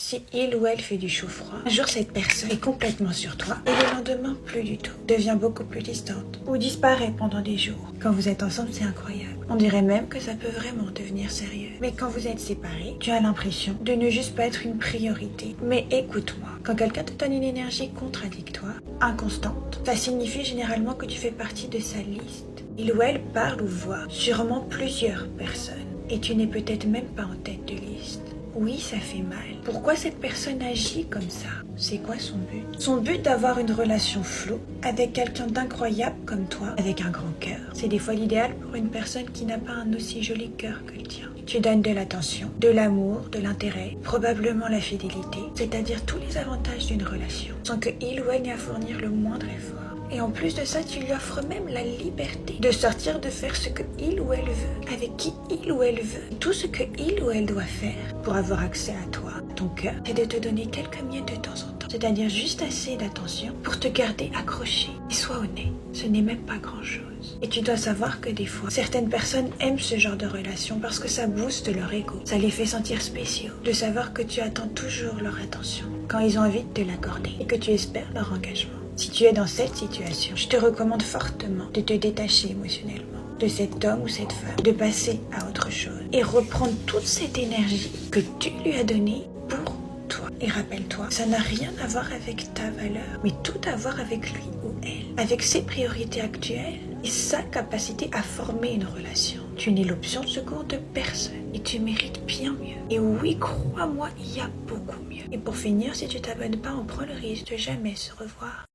Si il ou elle fait du chaud-froid, un jour cette personne est complètement sur toi et le lendemain plus du tout, devient beaucoup plus distante ou disparaît pendant des jours. Quand vous êtes ensemble, c'est incroyable. On dirait même que ça peut vraiment devenir sérieux. Mais quand vous êtes séparés, tu as l'impression de ne juste pas être une priorité. Mais écoute-moi, quand quelqu'un te donne une énergie contradictoire, inconstante, ça signifie généralement que tu fais partie de sa liste. Il ou elle parle ou voit sûrement plusieurs personnes et tu n'es peut-être même pas en tête de liste. Oui, ça fait mal. Pourquoi cette personne agit comme ça? C'est quoi son but? Son but d'avoir une relation floue avec quelqu'un d'incroyable comme toi, avec un grand cœur. C'est des fois l'idéal pour une personne qui n'a pas un aussi joli cœur que le tien. Tu donnes de l'attention, de l'amour, de l'intérêt, probablement la fidélité, c'est-à-dire tous les avantages d'une relation, sans que il ou elle n'ait à fournir le moindre effort. Et en plus de ça, tu lui offres même la liberté de sortir, de faire ce que il ou elle veut, avec qui il ou elle veut. Tout ce que il ou elle doit faire pour avoir accès à toi, à ton cœur, c'est de te donner quelques miettes de temps en temps. C'est-à-dire juste assez d'attention pour te garder accroché. Et sois honnête, ce n'est même pas grand-chose. Et tu dois savoir que des fois, certaines personnes aiment ce genre de relation parce que ça booste leur ego. Ça les fait sentir spéciaux, de savoir que tu attends toujours leur attention quand ils ont envie de te l'accorder et que tu espères leur engagement. Si tu es dans cette situation, je te recommande fortement de te détacher émotionnellement de cet homme ou cette femme, de passer à autre chose et reprendre toute cette énergie que tu lui as donnée pour toi. Et rappelle-toi, ça n'a rien à voir avec ta valeur, mais tout à voir avec lui ou elle, avec ses priorités actuelles et sa capacité à former une relation. Tu n'es l'option de secours de personne et tu mérites bien mieux. Et oui, crois-moi, il y a beaucoup mieux. Et pour finir, si tu t'abonnes pas, on prend le risque de jamais se revoir.